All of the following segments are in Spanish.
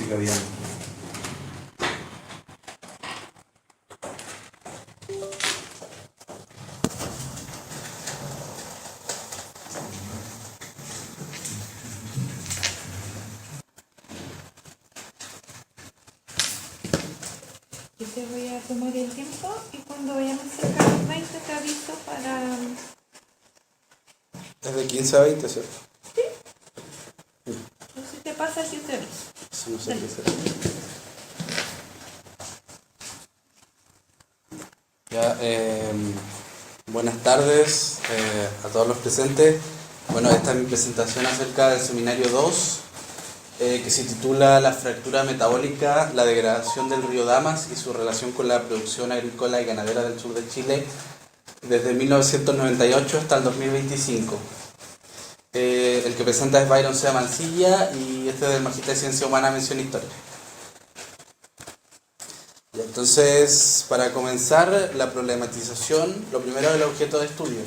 música bien. Yo te voy a tomar el tiempo y cuando vayamos cerca de los 20 te aviso para... Es de 15 a 20, ¿cierto? No sé si te pasa, yo te aviso. Eso no sé qué es. Ya, buenas tardes a todos los presentes. Bueno, esta es mi presentación acerca del seminario 2, que se titula La fractura metabólica, la degradación del río Damas y su relación con la producción agrícola y ganadera del sur de Chile desde 1998 hasta el 2025. El que presenta es Byron C. Mancilla y este es del Magíster de Ciencia Humana, Mención Historia. Y entonces, para comenzar la problematización, lo primero es el objeto de estudio.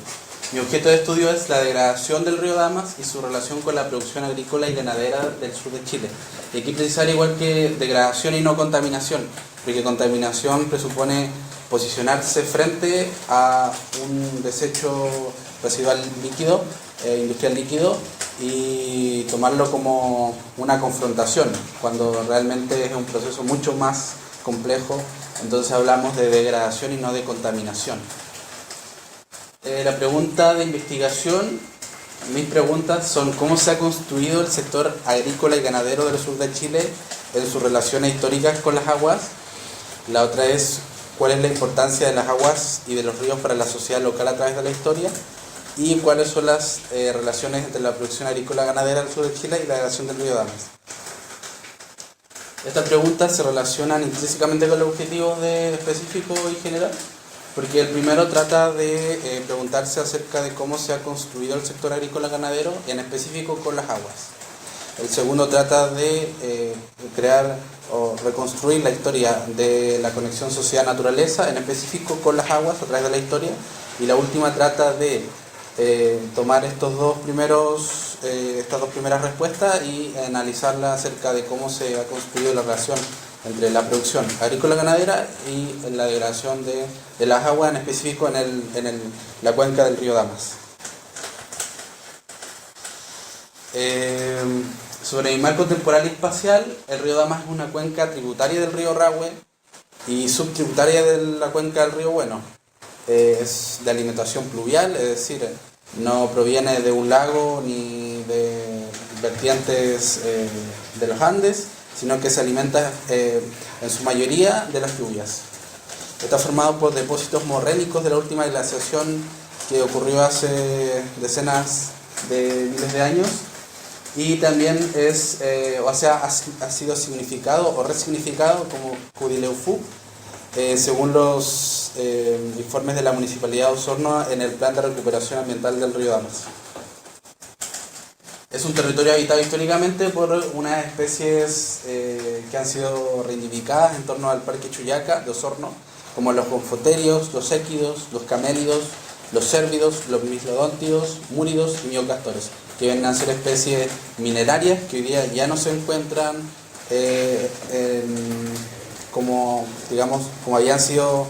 Mi objeto de estudio es la degradación del río Damas y su relación con la producción agrícola y ganadera del sur de Chile. Y aquí precisar igual que degradación y no contaminación, porque contaminación presupone posicionarse frente a un desecho residual líquido, industrial líquido, y tomarlo como una confrontación, cuando realmente es un proceso mucho más complejo. Entonces hablamos de degradación y no de contaminación. La pregunta de investigación, mis preguntas son: ¿cómo se ha construido el sector agrícola y ganadero del sur de Chile en sus relaciones históricas con las aguas? La otra es: ¿cuál es la importancia de las aguas y de los ríos para la sociedad local a través de la historia? Y cuáles son las relaciones entre la producción agrícola ganadera del sur de Chile y la degradación del río Damas. Estas preguntas se relacionan intrínsecamente con los objetivos específicos y general, porque el primero trata de preguntarse acerca de cómo se ha construido el sector agrícola ganadero, en específico con las aguas. El segundo trata de crear o reconstruir la historia de la conexión sociedad-naturaleza, en específico con las aguas a través de la historia. Y la última trata de tomar estas dos primeras respuestas y analizarlas acerca de cómo se ha construido la relación entre la producción agrícola-ganadera y la degradación de las aguas, en específico en la cuenca del río Damas. Sobre el marco temporal y espacial, el río Damas es una cuenca tributaria del río Rahue y subtributaria de la cuenca del río Bueno. Es de alimentación pluvial, es decir, no proviene de un lago ni de vertientes de los Andes, sino que se alimenta en su mayoría de las lluvias. Está formado por depósitos morrénicos de la última glaciación que ocurrió hace decenas de miles de años, y también ha sido significado o resignificado como Kudileufu, según los informes de la Municipalidad de Osorno en el Plan de Recuperación Ambiental del río Damas. Es un territorio habitado históricamente por unas especies que han sido reidentificadas en torno al Parque Chuyaca de Osorno, como los gonfoterios, los équidos, los camélidos, los cérvidos, los mislodóntidos, múridos y miocastores, que vienen a ser especies minerarias que hoy día ya no se encuentran como habían sido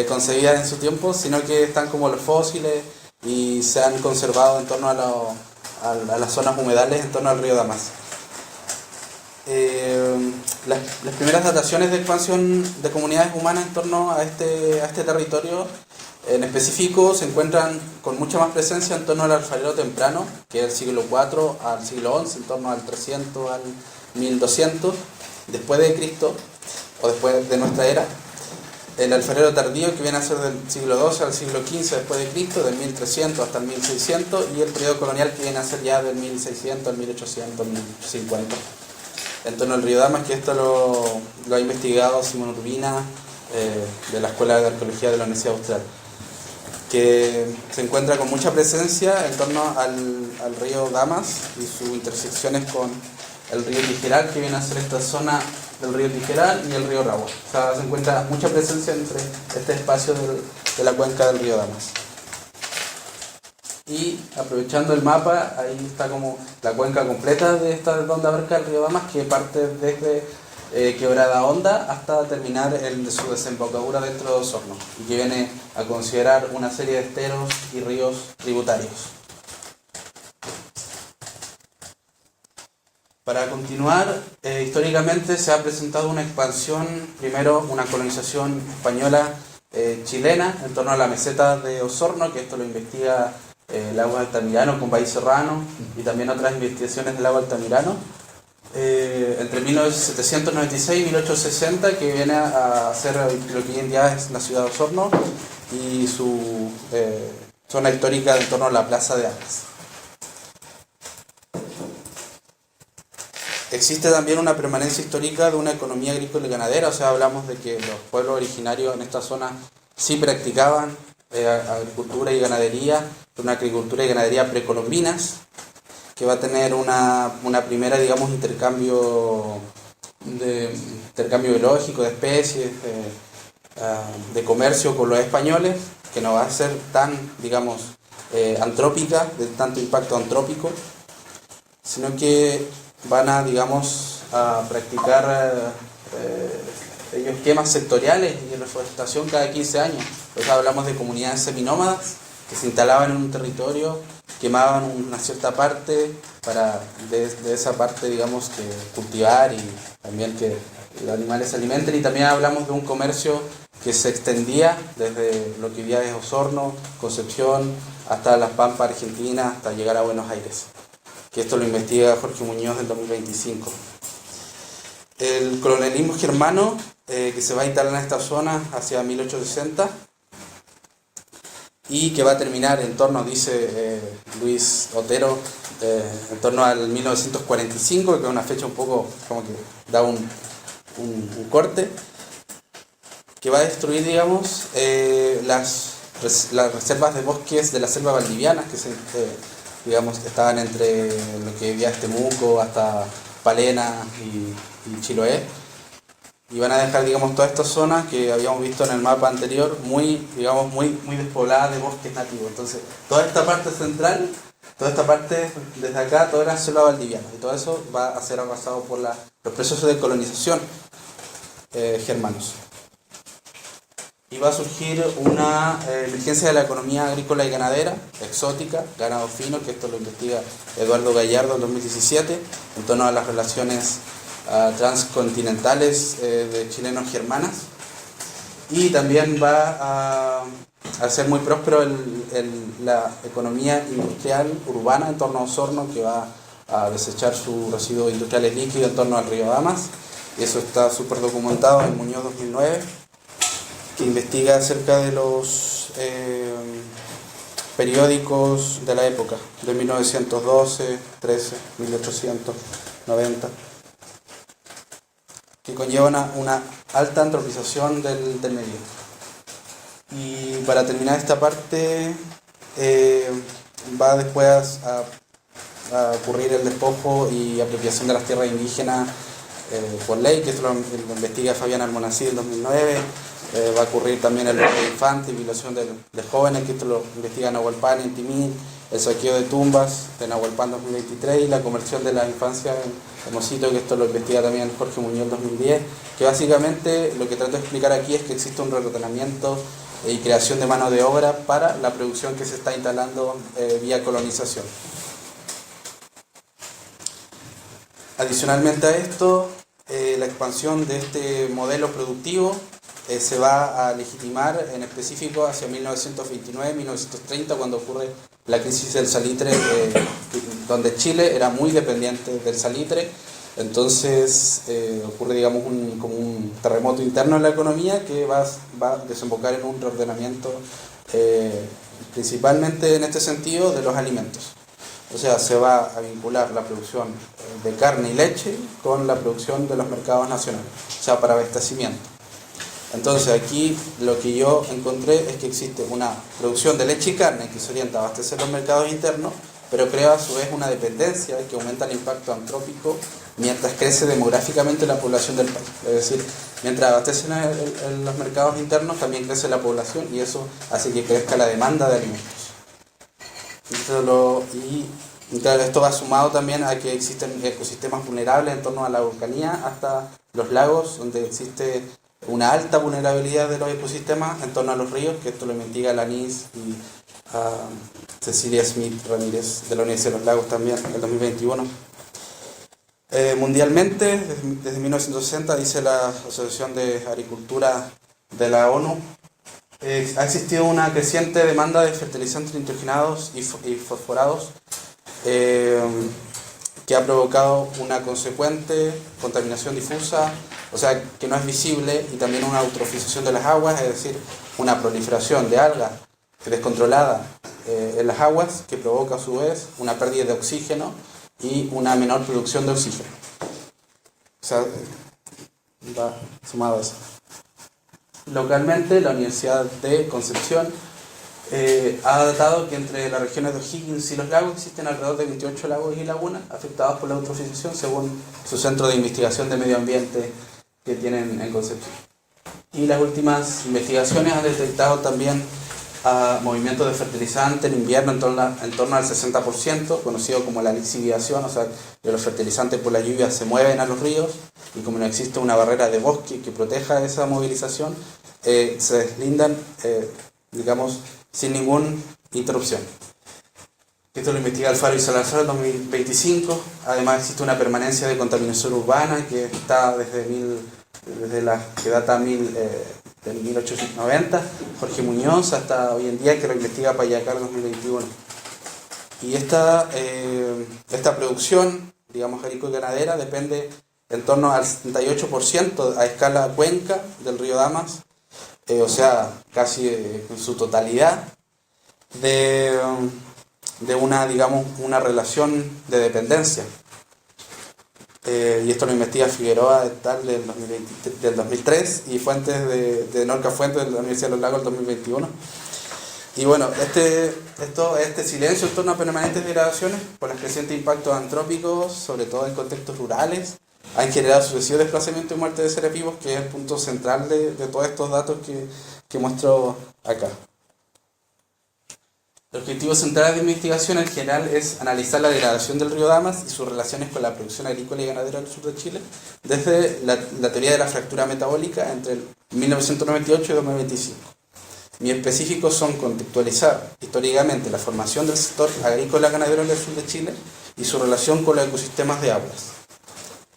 concebidas en su tiempo, sino que están como los fósiles y se han conservado en torno a las zonas humedales en torno al río Damas. Las primeras dataciones de expansión de comunidades humanas en torno a este territorio en específico se encuentran con mucha más presencia en torno al alfarero temprano, que es el siglo IV al siglo XI, en torno al 300 al 1200 después de Cristo, o después de nuestra era. El alfarero tardío, que viene a ser del siglo XII al siglo XV después de Cristo, del 1300 hasta el 1600, y el periodo colonial, que viene a ser ya del 1600 al 1800, 1050. En torno al río Damas, que esto lo ha investigado Simón Urbina, de la Escuela de Arqueología de la Universidad Austral, que se encuentra con mucha presencia en torno al río Damas y sus intersecciones con el río Tijeral, que viene a ser esta zona del río Tijeral y el río Rahue. O sea, se encuentra mucha presencia entre este espacio de la cuenca del río Damas. Y aprovechando el mapa, ahí está como la cuenca completa de esta donde abarca el río Damas, que parte desde Quebrada Honda hasta terminar su desembocadura dentro de Osorno, y que viene a considerar una serie de esteros y ríos tributarios. Para continuar, históricamente se ha presentado una expansión, primero una colonización española chilena en torno a la meseta de Osorno, que esto lo investiga Lago Altamirano con Valle Serrano y también otras investigaciones del Lago Altamirano. Entre 1796 y 1860, que viene a ser lo que hoy en día es la ciudad de Osorno y su zona histórica en torno a la Plaza de Armas. Existe también una permanencia histórica de una economía agrícola y ganadera, o sea, hablamos de que los pueblos originarios en esta zona sí practicaban agricultura y ganadería, una agricultura y ganadería precolombinas, que va a tener una primera, digamos, intercambio biológico de especies, de comercio con los españoles, que no va a ser tan, digamos, antrópica, de tanto impacto antrópico, sino que van a, digamos, a practicar ellos esquemas sectoriales y de reforestación cada 15 años. O sea, hablamos de comunidades seminómadas que se instalaban en un territorio, quemaban una cierta parte para de esa parte, digamos, que cultivar y también que los animales se alimenten. Y también hablamos de un comercio que se extendía desde lo que hoy día es Osorno, Concepción, hasta Las Pampas, Argentina, hasta llegar a Buenos Aires, que esto lo investiga Jorge Muñoz del 2025. El colonialismo germano, que se va a instalar en esta zona hacia 1860 y que va a terminar en torno, dice Luis Otero, en torno al 1945, que es una fecha un poco como que da un corte, que va a destruir, digamos, las reservas de bosques de la selva valdiviana, que digamos, estaban entre lo que vivía Temuco hasta Palena y Chiloé, y van a dejar, digamos, toda esta zona que habíamos visto en el mapa anterior muy, digamos, muy despoblada de bosques nativos. Entonces, toda esta parte central, toda esta parte desde acá, toda era selva valdiviana, y todo eso va a ser arrasado por los procesos de colonización germanos. Y va a surgir una emergencia de la economía agrícola y ganadera, exótica, ganado fino, que esto lo investiga Eduardo Gallardo en 2017, en torno a las relaciones transcontinentales de chilenos-germanas. Y también va a ser muy próspero la economía industrial urbana en torno a Osorno, que va a desechar sus residuos industriales líquidos en torno al río Damas. Y eso está súper documentado en Muñoz 2009. Que investiga acerca de los periódicos de la época, de 1912, 13, 1890, que conllevan una alta antropización del medio. Y para terminar esta parte, va después a ocurrir el despojo y apropiación de las tierras indígenas por ley, que esto lo investiga Fabián Almonacid en 2009. Va a ocurrir también el robo de infantes y violación de jóvenes, que esto lo investiga Nahuelpan en Timil, el saqueo de tumbas de Nahuelpan 2023 y la conversión de la infancia en Mosito, que esto lo investiga también Jorge Muñoz 2010, que básicamente lo que trato de explicar aquí es que existe un reordenamiento y creación de mano de obra para la producción que se está instalando vía colonización. Adicionalmente a esto, la expansión de este modelo productivo se va a legitimar en específico hacia 1929-1930, cuando ocurre la crisis del salitre, donde Chile era muy dependiente del salitre. Entonces ocurre, digamos, como un terremoto interno en la economía que va a desembocar en un reordenamiento principalmente en este sentido de los alimentos. O sea, se va a vincular la producción de carne y leche con la producción de los mercados nacionales, o sea, para abastecimiento. Entonces aquí lo que yo encontré es que existe una producción de leche y carne que se orienta a abastecer los mercados internos, pero crea a su vez una dependencia que aumenta el impacto antrópico mientras crece demográficamente la población del país. Es decir, mientras abastecen los mercados internos también crece la población y eso hace que crezca la demanda de alimentos. Y claro, esto va sumado también a que existen ecosistemas vulnerables en torno a la Araucanía hasta los lagos, donde existe una alta vulnerabilidad de los ecosistemas en torno a los ríos, que esto lo investiga Lanis y Cecilia Smith Ramírez de la Universidad de los Lagos también, en el 2021. Mundialmente, desde 1960, dice la Asociación de Agricultura de la ONU, ha existido una creciente demanda de fertilizantes nitrogenados y fosforados que ha provocado una consecuente contaminación difusa, o sea, que no es visible, y también una eutrofización de las aguas, es decir, una proliferación de algas descontrolada en las aguas, que provoca a su vez una pérdida de oxígeno y una menor producción de oxígeno. O sea, va sumado a eso. Localmente, la Universidad de Concepción ha datado que entre las regiones de O'Higgins y los lagos existen alrededor de 28 lagos y lagunas afectados por la eutrofización, según su centro de investigación de medio ambiente que tienen en Concepción. Y las últimas investigaciones han detectado también movimientos de fertilizante en invierno en torno al 60%, conocido como la lixiviación, o sea, que los fertilizantes por la lluvia se mueven a los ríos y como no existe una barrera de bosque que proteja esa movilización, se deslindan, digamos, sin ninguna interrupción. Esto lo investiga Alfaro y Salazar en 2025. Además existe una permanencia de contaminación urbana que está desde la que data del 1890, Jorge Muñoz, hasta hoy en día, que lo investiga Payacar en 2021. Y esta producción, digamos, agrícola y ganadera depende en torno al 78% a escala cuenca del río Damas, o sea, casi en su totalidad, de una, digamos, una relación de dependencia. Y esto lo investiga Figueroa et al. Del 2003 y Fuentes de Norca Fuentes de la Universidad de los Lagos del 2021. Y bueno, este silencio en torno a permanentes degradaciones por los crecientes impactos antrópicos, sobre todo en contextos rurales, han generado sucesivos desplazamientos y muerte de seres vivos, que es el punto central de todos estos datos que muestro acá. El objetivo central de investigación en general es analizar la degradación del río Damas y sus relaciones con la producción agrícola y ganadera del sur de Chile, desde la teoría de la fractura metabólica entre 1998 y 2025. Mis específicos son contextualizar históricamente la formación del sector agrícola ganadero en el sur de Chile y su relación con los ecosistemas de aguas.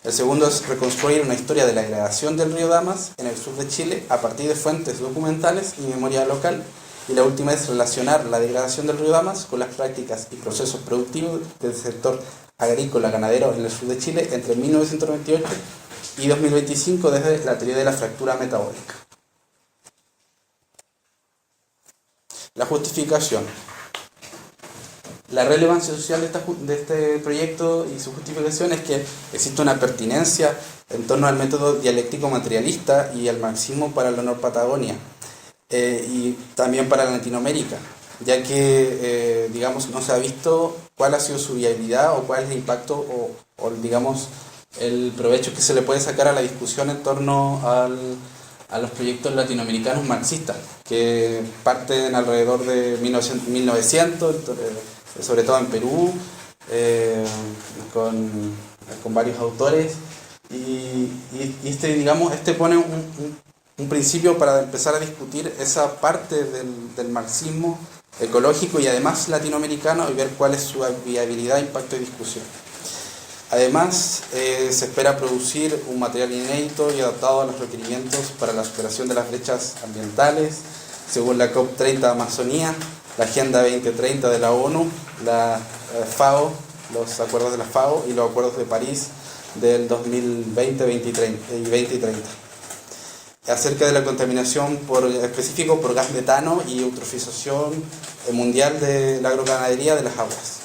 El segundo es reconstruir una historia de la degradación del río Damas en el sur de Chile a partir de fuentes documentales y memoria local. Y la última es relacionar la degradación del río Damas con las prácticas y procesos productivos del sector agrícola ganadero en el sur de Chile entre 1998 y 2025 desde la teoría de la fractura metabólica. La justificación. La relevancia social de este proyecto y su justificación es que existe una pertinencia en torno al método dialéctico materialista y al marxismo para la Nor-Patagonia. Y también para Latinoamérica, ya que, digamos, no se ha visto cuál ha sido su viabilidad o cuál es el impacto o digamos, el provecho que se le puede sacar a la discusión en torno a los proyectos latinoamericanos marxistas, que parten alrededor de 1900, sobre todo en Perú, con varios autores, y este pone un principio para empezar a discutir esa parte del marxismo ecológico y además latinoamericano y ver cuál es su viabilidad, impacto y discusión. Además, se espera producir un material inédito y adaptado a los requerimientos para la superación de las brechas ambientales, según la COP30 Amazonía, la Agenda 2030 de la ONU, la FAO, los acuerdos de la FAO y los acuerdos de París del 2020 y 2030. Acerca de la contaminación específico por gas metano y eutrofización mundial de la agroganadería de las aguas.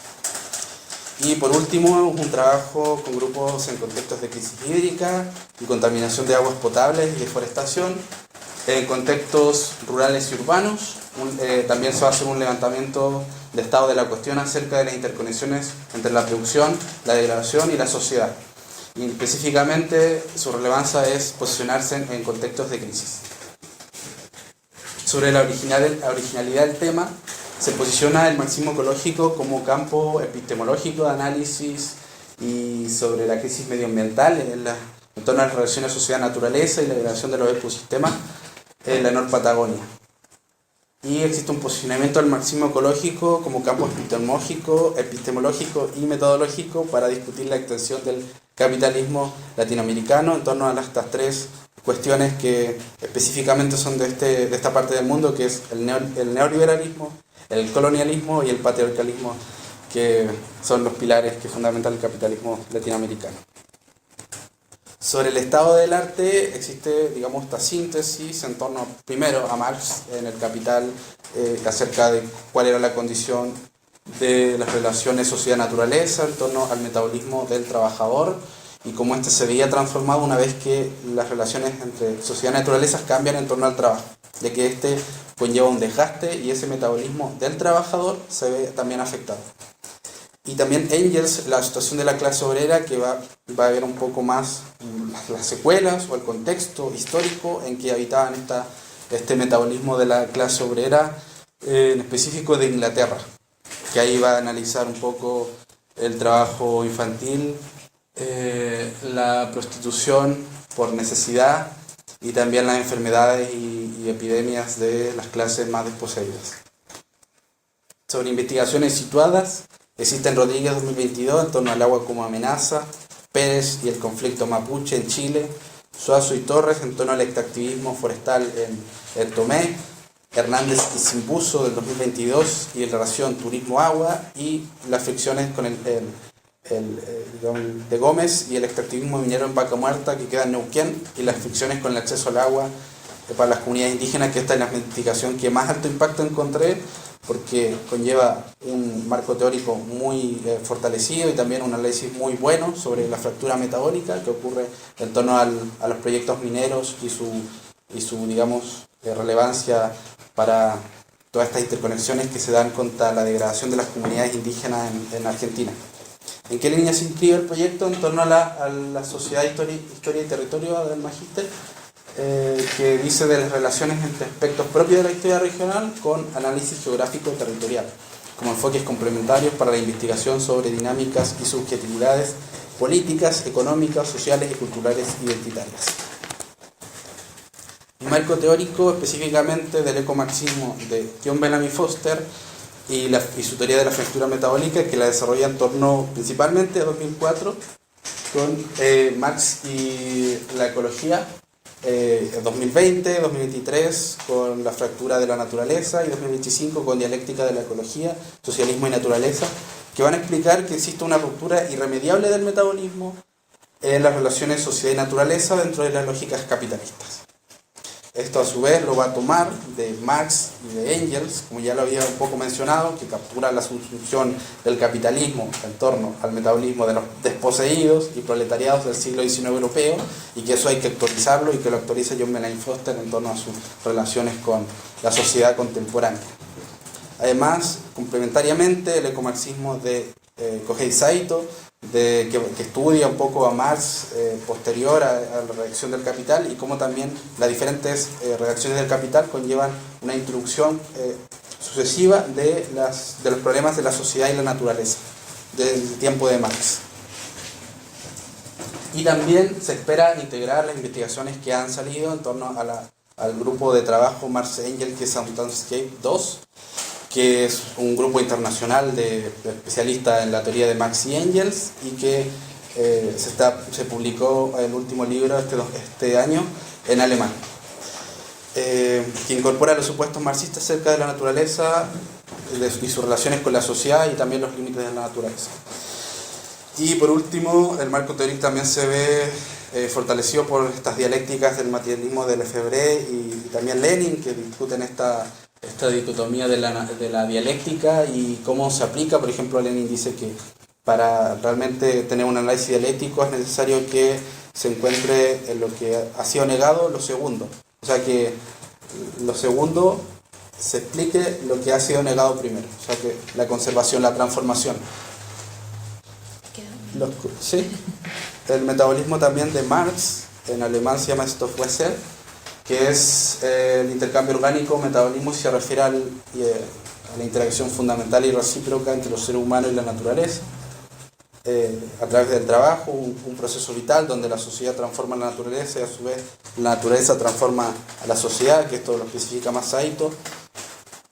Y por último, un trabajo con grupos en contextos de crisis hídrica y contaminación de aguas potables y deforestación, en contextos rurales y urbanos. También se va a hacer un levantamiento de estado de la cuestión acerca de las interconexiones entre la producción, la degradación y la sociedad. Y específicamente su relevancia es posicionarse en contextos de crisis. Sobre la originalidad del tema, se posiciona el marxismo ecológico como campo epistemológico de análisis y sobre la crisis medioambiental en en torno a las relaciones sociedad-naturaleza y la degradación de los ecosistemas en la Nor-Patagonia. Y existe un posicionamiento del marxismo ecológico como campo epistemológico y metodológico para discutir la extensión del capitalismo latinoamericano en torno a estas tres cuestiones que específicamente son de esta parte del mundo, que es el neoliberalismo, el colonialismo y el patriarcalismo, que son los pilares que fundamentan el capitalismo latinoamericano. Sobre el estado del arte existe, digamos, esta síntesis en torno, primero, a Marx en El Capital, acerca de cuál era la condición de las relaciones sociedad-naturaleza en torno al metabolismo del trabajador y cómo éste se veía transformado una vez que las relaciones entre sociedad y naturaleza cambian en torno al trabajo, de que este conlleva un desgaste y ese metabolismo del trabajador se ve también afectado. Y también Engels, la situación de la clase obrera, que va a ver un poco más las secuelas o el contexto histórico en que habitaban este metabolismo de la clase obrera, en específico de Inglaterra, que ahí va a analizar un poco el trabajo infantil, la prostitución por necesidad y también las enfermedades y epidemias de las clases más desposeídas. Sobre investigaciones situadas, existe en Rodríguez 2022 en torno al agua como amenaza, Pérez y el conflicto mapuche en Chile, Suazo y Torres en torno al extractivismo forestal en Tomé, Hernández y Simbuso del 2022 y en relación turismo-agua, y las fricciones con de Gómez y el extractivismo minero en Vaca Muerta, que queda en Neuquén, y las fricciones con el acceso al agua para las comunidades indígenas, que esta es la investigación que más alto impacto encontré, porque conlleva un marco teórico muy fortalecido y también un análisis muy bueno sobre la fractura metabólica que ocurre en torno a los proyectos mineros y su digamos, relevancia para todas estas interconexiones que se dan contra la degradación de las comunidades indígenas en Argentina. ¿En qué línea se inscribe el proyecto? En torno a la Sociedad Historia y Territorio del Magíster, que dice de las relaciones entre aspectos propios de la historia regional con análisis geográfico territorial, como enfoques complementarios para la investigación sobre dinámicas y subjetividades políticas, económicas, sociales y culturales identitarias. Un marco teórico específicamente del ecomarxismo de John Bellamy Foster y su teoría de la fractura metabólica, que la desarrolla en torno principalmente a 2004 con Marx y la ecología, 2020, 2023 con la fractura de la naturaleza y 2025 con dialéctica de la ecología, socialismo y naturaleza, que van a explicar que existe una ruptura irremediable del metabolismo en las relaciones sociedad y naturaleza dentro de las lógicas capitalistas. Esto a su vez lo va a tomar de Marx y de Engels, como ya lo había un poco mencionado, que captura la subsunción del capitalismo en torno al metabolismo de los desposeídos y proletariados del siglo XIX europeo, y que eso hay que actualizarlo y que lo actualiza John Bellamy Foster en torno a sus relaciones con la sociedad contemporánea. Además, complementariamente, el ecomarxismo de Kohei Saito, que estudia un poco a Marx posterior a la redacción del Capital, y cómo también las diferentes redacciones del Capital conllevan una introducción sucesiva de los problemas de la sociedad y la naturaleza desde el tiempo de Marx. Y también se espera integrar las investigaciones que han salido en torno al grupo de trabajo Marx-Engels, que es Soundscape 2, que es un grupo internacional de especialistas en la teoría de Marx y Engels, y que se publicó el último libro este año en alemán, que incorpora los supuestos marxistas acerca de la naturaleza y sus relaciones con la sociedad y también los límites de la naturaleza. Y por último, el marco teórico también se ve fortalecido por estas dialécticas del materialismo de Lefebvre y también Lenin, que discuten esta dicotomía de la dialéctica y cómo se aplica. Por ejemplo, Lenin dice que para realmente tener un análisis dialéctico es necesario que se encuentre en lo que ha sido negado lo segundo. O sea, que lo segundo se explique lo que ha sido negado primero. O sea, que la conservación, la transformación. ¿Sí? El metabolismo también de Marx, en alemán se llama Stoffwechsel, que es el intercambio orgánico, metabolismo, y se refiere a la interacción fundamental y recíproca entre los seres humanos y la naturaleza. a través del trabajo, un proceso vital donde la sociedad transforma la naturaleza y a su vez la naturaleza transforma a la sociedad, que esto lo especifica más Saito.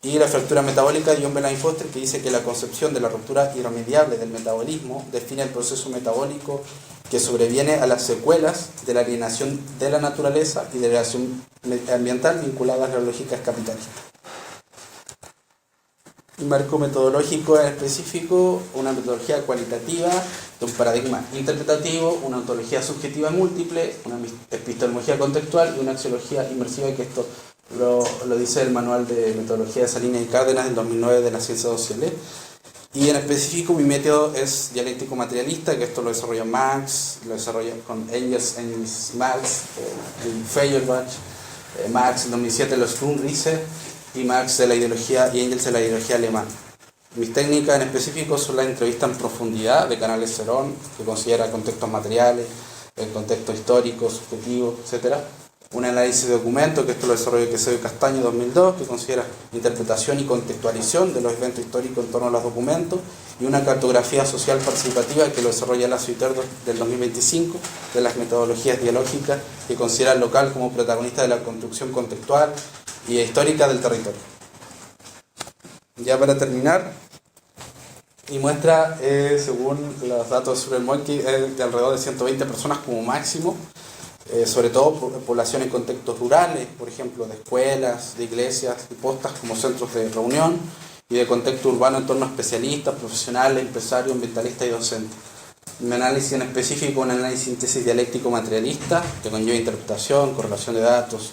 Y la fractura metabólica de John Belain Foster, que dice que la concepción de la ruptura irremediable del metabolismo define el proceso metabólico que sobreviene a las secuelas de la alienación de la naturaleza y de la degradación ambiental vinculadas a las lógicas capitalistas. Un marco metodológico en específico, una metodología cualitativa de un paradigma interpretativo, una ontología subjetiva múltiple, una epistemología contextual y una axiología inmersiva, que esto lo dice el manual de metodología de Salinas y Cárdenas del 2009 de las ciencias sociales. Y en específico mi método es dialéctico materialista, que esto lo desarrolla Marx, lo desarrolla con Engels Marx, Feuerbach, Marx en 2007 los Grundrisse y Marx de la ideología y Engels de la ideología alemana. Mis técnicas en específico son la entrevista en profundidad de Canales Cerón, que considera contextos materiales, el contexto histórico, subjetivo, etc. Un análisis de documentos, que esto lo desarrolla Quesedo y Castaño 2002, que considera interpretación y contextualización de los eventos históricos en torno a los documentos, y una cartografía social participativa, que lo desarrolla Lazo y Terdo del 2025, de las metodologías dialógicas, que considera al local como protagonista de la construcción contextual y histórica del territorio. Ya para terminar, y muestra, según los datos sobre el Monkey, de alrededor de 120 personas como máximo, sobre todo población en contextos rurales, por ejemplo, de escuelas, de iglesias y postas como centros de reunión, y de contexto urbano en torno a especialistas, profesionales, empresarios, ambientalistas y docentes. Mi análisis en específico, un análisis síntesis dialéctico materialista, que conlleva interpretación, correlación de datos,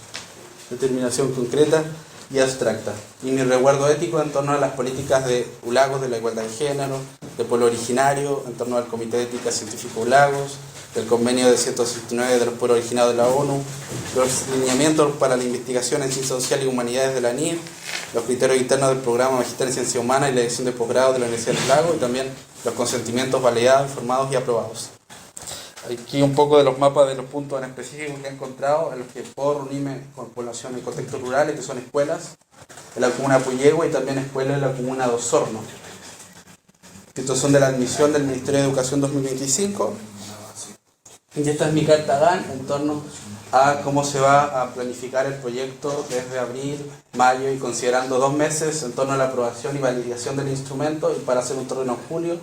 determinación concreta y abstracta. Y mi resguardo ético en torno a las políticas de ULAGOS, de la igualdad de género, de pueblo originario, en torno al Comité de Ética Científica ULAGOS, del convenio de 169 de los pueblos originarios de la ONU, los lineamientos para la investigación en ciencias sociales y humanidades de la NIR, los criterios internos del programa Magister en Ciencia Humana y la edición de posgrado de la Universidad del Lago, y también los consentimientos validados, informados y aprobados. Aquí un poco de los mapas de los puntos en específico que he encontrado, en los que puedo reunirme con población en contextos rurales, que son escuelas, en la comuna de Puyehue y también escuelas en la comuna de Osorno. Estos son de la admisión del Ministerio de Educación 2025. Y esta es mi carta GAN en torno a cómo se va a planificar el proyecto desde abril, mayo y considerando 2 meses en torno a la aprobación y validación del instrumento, y para hacer un terreno en julio,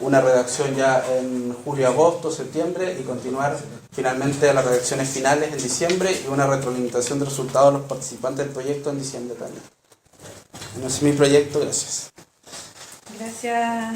una redacción ya en julio, agosto, septiembre, y continuar finalmente a las redacciones finales en diciembre y una retroalimentación de resultados de los participantes del proyecto en diciembre también. Ese es mi proyecto, gracias. Gracias.